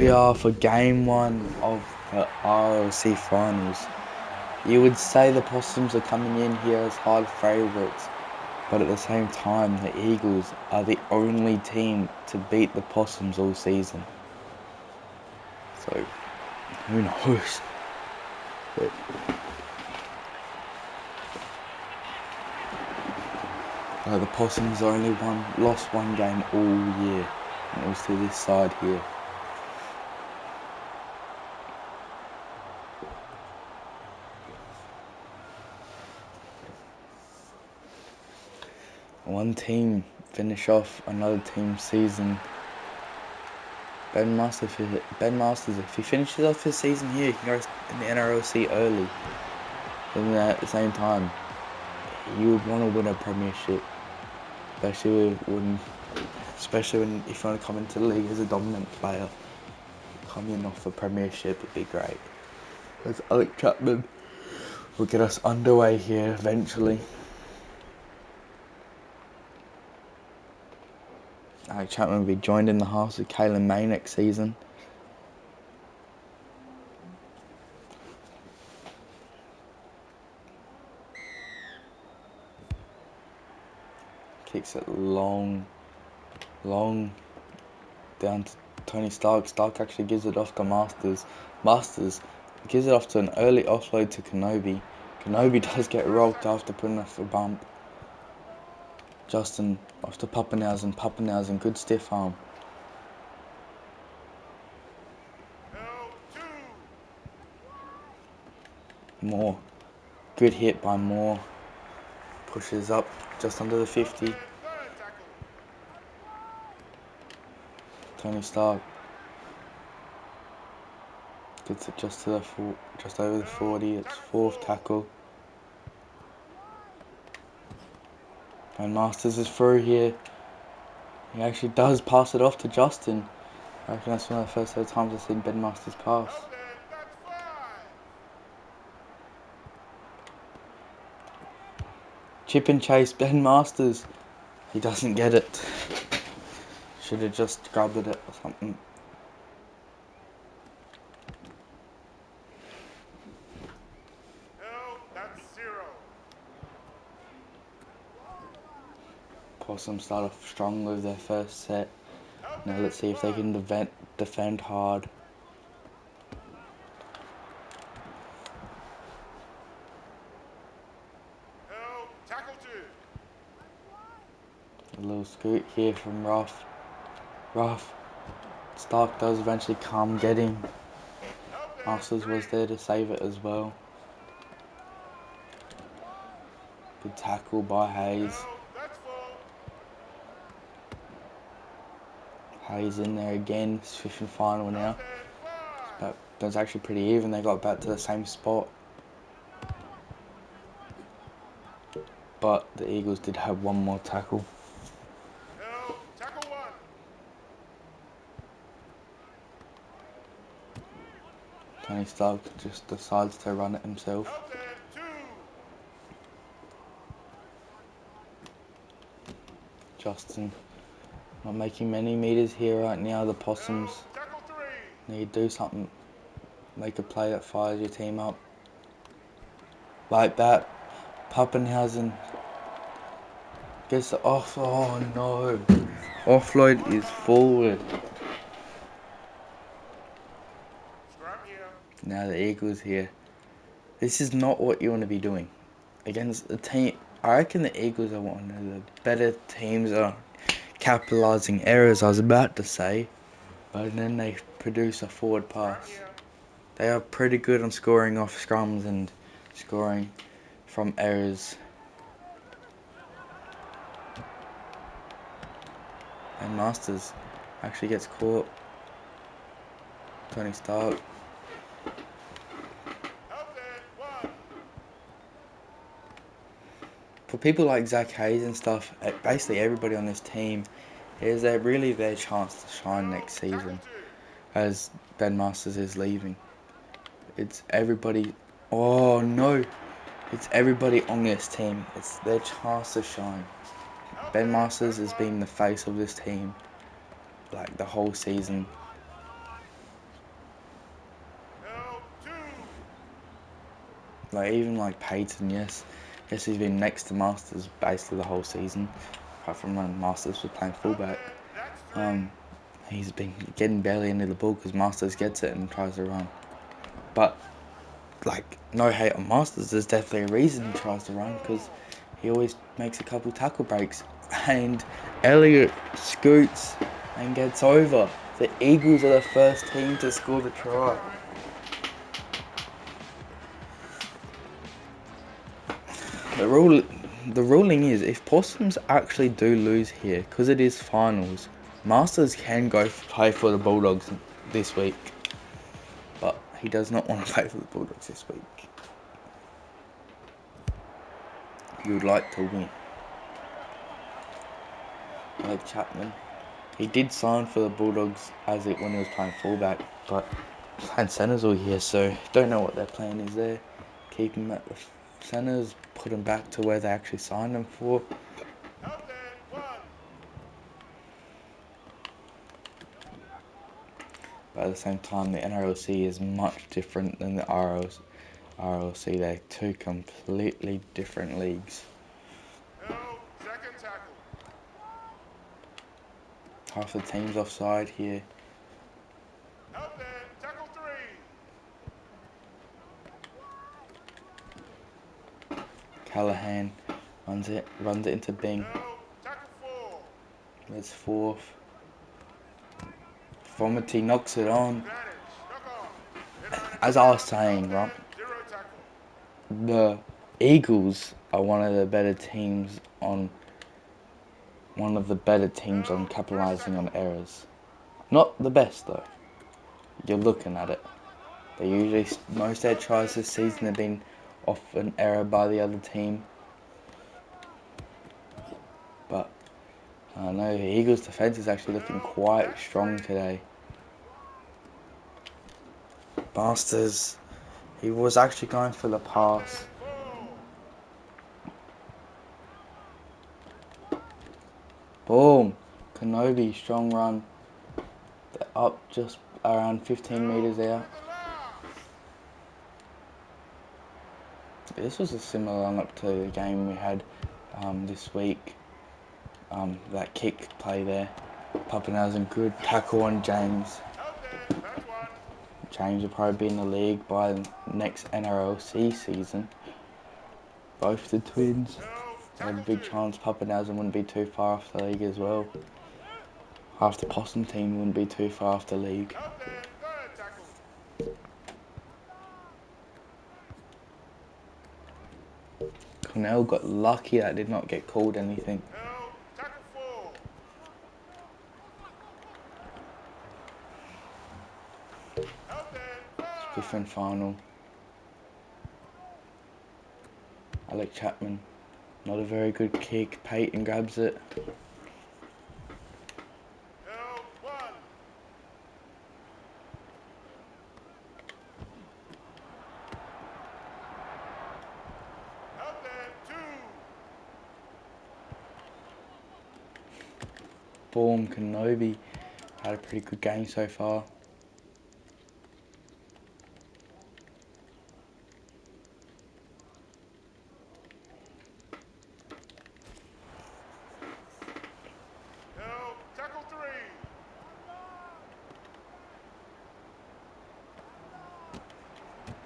We are for game one of the RRLC finals. You would say the Possums are coming in here as hard favourites, but at the same time the Eagles are the only team to beat the Possums all season. So, who knows? The Possums only lost one game all year, and it was to this side here. One team finish off another team's season. Ben Masters, if he finishes off his season here, he can go in the NRLC early. But at the same time, you would want to win a premiership, especially when if you want to come into the league as a dominant player. Coming off a premiership would be great. As Alex Chapman will get us underway here eventually. Alex Chapman will be joined in the house with Kalen May next season. Kicks it long down to Tony Stark. Stark actually gives it off to Masters. Masters gives it off to an early offload to Kenobi. Kenobi does get rocked after putting off a bump. Justin off to Pappenhausen. Pappenhausen, good stiff arm. Moore, good hit by Moore. Pushes up just under the 50. Tony Stark gets it just over the 40. It's fourth tackle. And Masters is through here. He actually does pass it off to Justin. I reckon that's one of the first times I've seen Ben Masters pass. Chip and chase Ben Masters. He doesn't get it. Should have just grabbed it or something. Possums start off strong with their first set. Now let's see if they can defend hard. A little scoot here from Ruff. Stark does eventually come get him. Masters was there to save it as well. Good tackle by Hayes. Hayes in there again. It's fifth and final now. But that's actually pretty even. They got back to the same spot. But the Eagles did have one more tackle. Tony Stark just decides to run it himself. Justin not making many meters here right now. The Possums need to do something. Make a play that fires your team up. Like that. Pappenhausen gets the off. Oh no. Offload is forward. Now the Eagles here. This is not what you want to be doing against the team. I reckon the Eagles are one of the better teams on capitalising errors, I was about to say, but then they produce a forward pass. They are pretty good on scoring off scrums and scoring from errors. And Masters actually gets caught. Tony Stark. For people like Zach Hayes and stuff, basically everybody on this team, is really their chance to shine next season, as Ben Masters is leaving. It's everybody. Oh no! It's everybody on this team. It's their chance to shine. Ben Masters has been the face of this team, like the whole season. Like even like Peyton, yes, he's been next to Masters basically the whole season, apart from when Masters was playing fullback. He's been getting barely into the ball because Masters gets it and tries to run. But like, no hate on Masters, there's definitely a reason he tries to run because he always makes a couple tackle breaks. And Elliott scoots and gets over. The Eagles are the first team to score the try. The ruling is if Possums actually do lose here, because it is finals, Masters can go play for the Bulldogs this week. But he does not want to play for the Bulldogs this week. He would like to win. Like Chapman. He did sign for the Bulldogs when he was playing fullback, but playing centres all year, so don't know what their plan is there. Keep him at the centres, put him back to where they actually signed him for. But at the same time, the NRLC is much different than the RRLC. They're two completely different leagues. Half the team's offside here. Callahan runs it into Bing. That's fourth. Vomity knocks it on. As I was saying, right, the Eagles are one of the better teams on capitalising on errors. Not the best though. You're looking at it. They usually most of their tries this season have been off an error by the other team. But I know the Eagles' defence is actually looking quite strong today. Masters, he was actually going for the pass. Boom! Kenobi, strong run. They're up just around 15 metres out. This was a similar run-up to the game we had this week. That kick play there. Pappenhausen, good tackle on James. James will probably be in the league by the next NRLC season. Both the twins had a big chance. Pappenhausen wouldn't be too far off the league as well. Half the Possum team wouldn't be too far off the league. Cornell got lucky that did not get called anything. Different final. Alec Chapman, not a very good kick. Peyton grabs it. Boom, Kenobi had a pretty good game so far.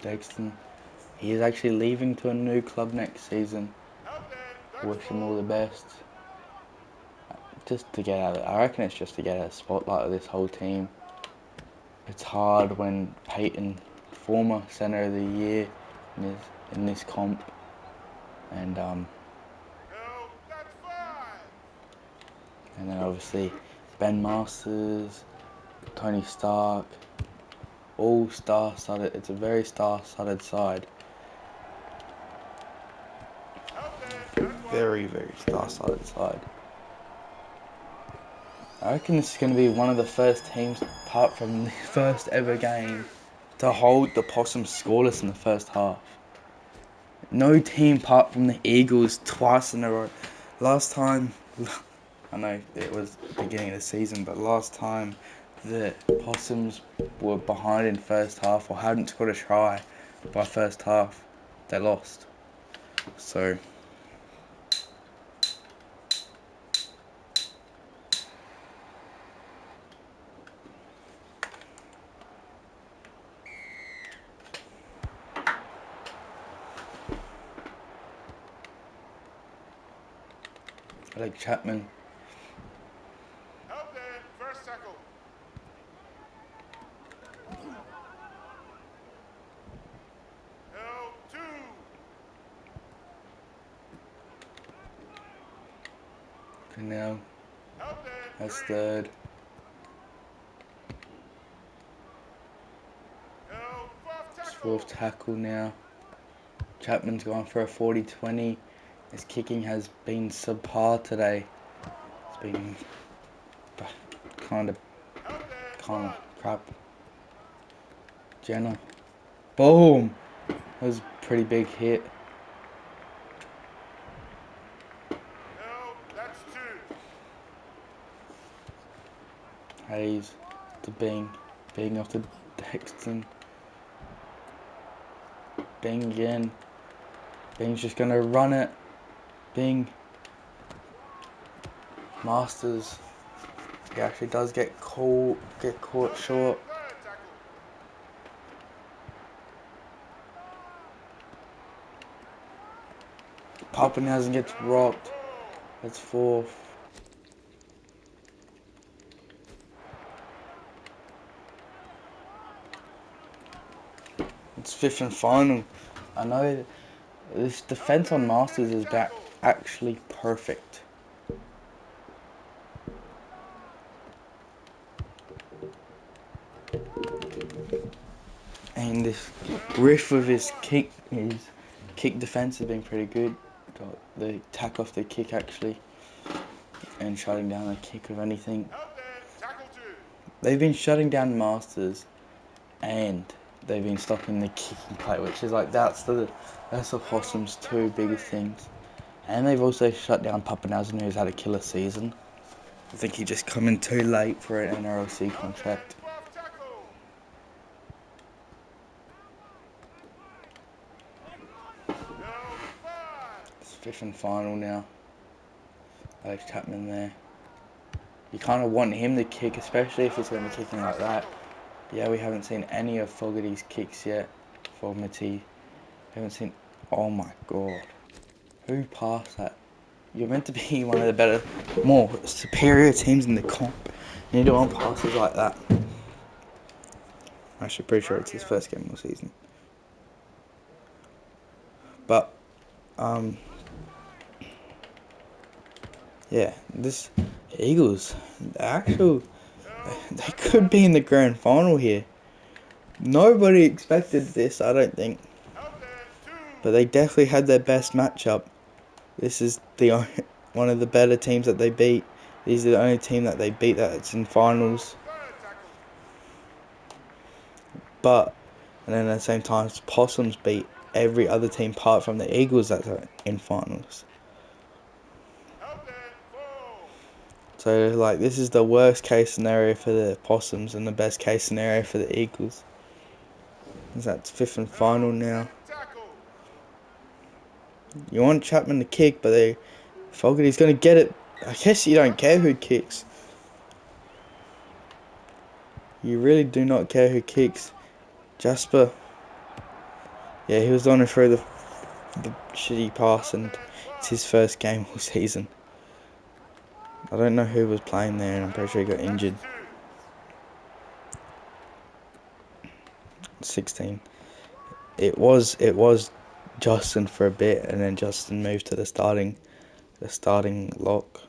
Dexton, he is actually leaving to a new club next season. Wish him all the best. Just to get out of it. I reckon it's just to get out of the spotlight of this whole team. It's hard when Peyton, former centre of the year in this comp, and then obviously Ben Masters, Tony Stark, all star-studded. It's a very star-studded side. Very, very star-studded side. I reckon this is going to be one of the first teams, apart from the first ever game, to hold the Possums scoreless in the first half. No team apart from the Eagles twice in a row. Last time, I know it was the beginning of the season, but last time the Possums were behind in first half or hadn't scored a try by first half they lost. So I like Chapman. Help there, first tackle. Help 2. And now Help there, that's 3. third. Help 4th It's tackle. fourth tackle now. Chapman's gone for a 40-20. His kicking has been subpar today. It's been kind of Help there, 1. crap. Jenna. Boom! That was a pretty big hit. Help, that's 2. Hayes to Bing. Bing off to Dexton. Bing again. Bing's just gonna run it. Bing. Masters. He actually does get caught Help short. there, 3rd tackle. Pappenhausen gets Help rocked. 4. That's fourth. It's fifth and final. I know this defense on Masters is back actually perfect. And this riff with his kick defense has been pretty good. Got the tack off the kick actually, and shutting down the kick of anything. Help there, tackle 2. They've been shutting down Masters, and they've been stopping the kicking play, which is like that's the Possums' two biggest things. And they've also shut down Pappenhausen, who's had a killer season. I think he just come in too late for an RRLC contract. 4th tackle. Help 5. It's fifth and final now. Alex Chapman there. You kind of want him to kick, especially if he's going to be kicking like that. Yeah, we haven't seen any of Fogarty's kicks yet. Fogarty. We haven't seen. Oh my god. Who passed that? You're meant to be one of the better, more superior teams in the comp. You need to want passes like that. Actually, pretty sure it's his first game of the season. But, yeah, this Eagles, they could be in the grand final here. Nobody expected this, I don't think. Help there, 2. But they definitely had their best matchup. This is one of the better teams that they beat. These are the only team that they beat that's in finals. Help 3rd tackle. But, and then at the same time, Possums beat every other team apart from the Eagles that are in finals. Help there, 4. So, like, this is the worst case scenario for the Possums and the best case scenario for the Eagles. That's fifth and final now. Tackle. You want Chapman to kick, but Fogarty's going to get it. I guess you don't care who kicks. You really do not care who kicks. Jasper. Yeah, he was on and through the shitty pass, and it's his first game all season. I don't know who was playing there, and I'm pretty sure he got injured. 16. It was Justin for a bit, and then Justin moved to the starting lock.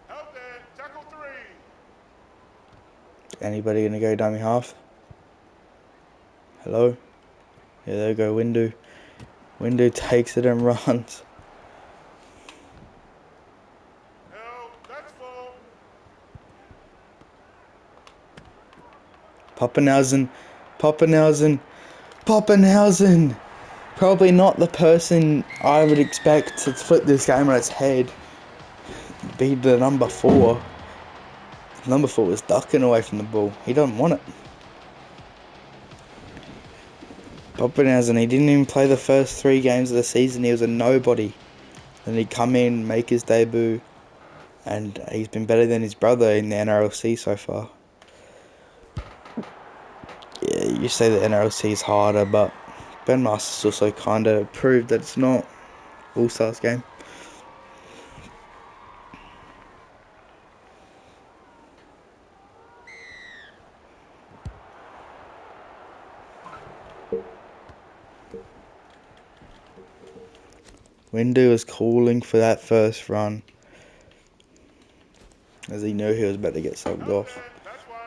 Help there, tackle 3. Anybody gonna go dummy half? Hello? Yeah, there we go, Windu. Windu takes it and runs. Help, that's 4. Pappenhausen. Probably not the person I would expect to flip this game on its head. Be the number 4. Number 4 was ducking away from the ball. He doesn't want it. Pappenhausen, he didn't even play the first 3 games of the season. He was a nobody. Then he'd come in, make his debut, and he's been better than his brother in the NRLC so far. Yeah, you say the NRLC is harder, but Ben Masters also kind of proved that it's not All-Stars game. Windu was calling for that first run, as he knew he was about to get subbed off. That's one.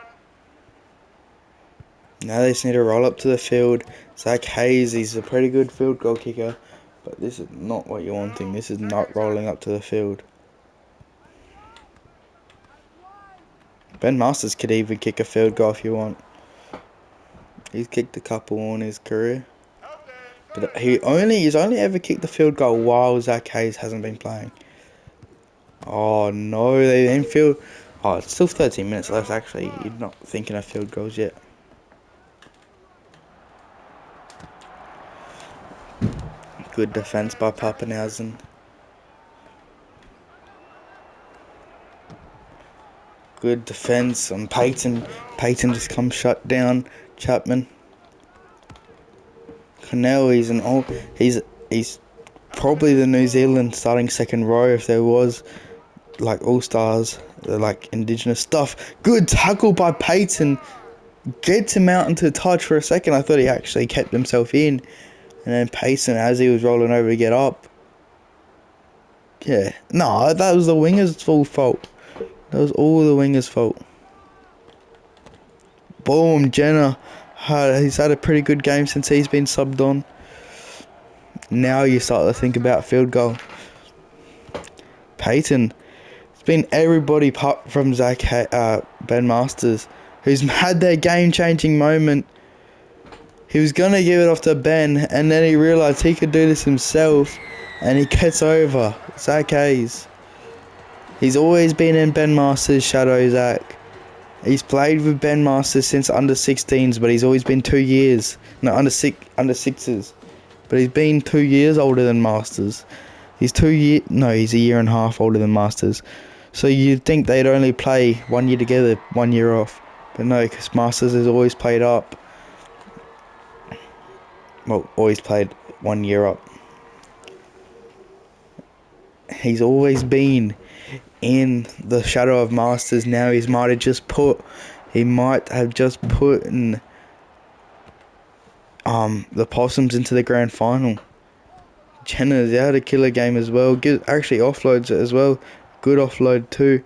Now they just need to roll up to the field. Zach Hayes, he's a pretty good field goal kicker, but this is not what you're wanting. This is not rolling up to the field. Ben Masters could even kick a field goal if you want. He's kicked a couple in his career. But he's only ever kicked the field goal while Zach Hayes hasn't been playing. Oh no, they then field. Oh, it's still 13 minutes left actually. You're not thinking of field goals yet. Good defense by Pappenhausen. Good defense on Payton. Payton just comes shut down Chapman. Cornell, he's probably the New Zealand starting second row if there was like all-stars, like indigenous stuff. Good tackle by Payton. Gets him out into touch for a second. I thought he actually kept himself in. And then Payton, as he was rolling over to get up. Yeah. No, that was the winger's full fault. That was all the winger's fault. Boom, Jenner. He's had a pretty good game since he's been subbed on. Now you start to think about field goal. Payton. It's been everybody apart from Ben Masters, who's had their game-changing moment. He was going to give it off to Ben, and then he realised he could do this himself, and he gets over. Zach Hayes. He's always been in Ben Masters' shadow, Zach. He's played with Ben Masters since under 16s, but he's always been 2 years. No, under 6s. But he's been 2 years older than Masters. He's he's a year and a half older than Masters. So you'd think they'd only play 1 year together, 1 year off. But no, because Masters has always played up. Well, always played 1 year up. He's always been in the shadow of Masters. Now he might have just put in the Possums into the grand final. Jenner's out a killer game as well. Actually offloads it as well. Good offload too.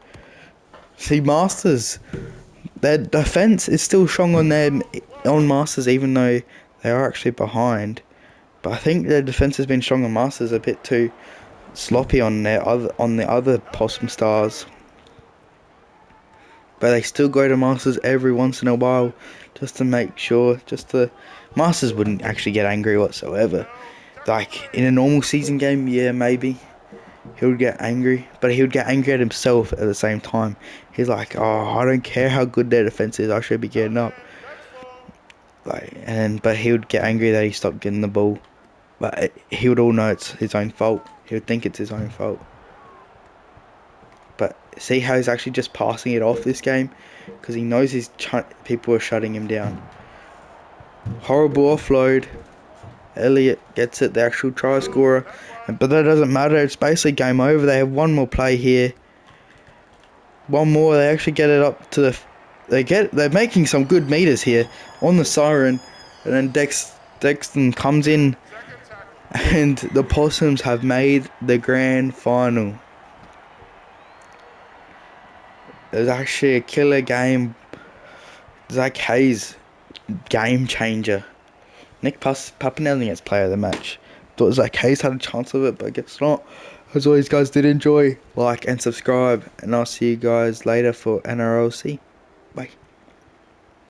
See, Masters, their defense is still strong on Masters, even though they are actually behind. But I think their defense has been strong on Masters, a bit too sloppy on the other Possum stars. But they still go to Masters every once in a while just to make sure. Masters wouldn't actually get angry whatsoever. Like in a normal season game, yeah, maybe he would get angry, but he would get angry at himself at the same time. He's like, oh, I don't care how good their defense is, I should be getting up. But he would get angry that he stopped getting the ball. But he would all know it's his own fault. He would think it's his own fault. But see how he's actually just passing it off this game? Because he knows people are shutting him down. Horrible offload. Elliott gets it, the actual try scorer. But that doesn't matter. It's basically game over. They have one more play here. One more. They actually get it up to the... They're making some good meters here on the siren. And then Dexton comes in. And the Possums have made the grand final. It was actually a killer game. Zach Hayes, game changer. Nick Pappenhausen gets player of the match. Thought Zach Hayes had a chance of it, but I guess not. As always, guys, did enjoy. Like and subscribe. And I'll see you guys later for NRLC. Bye.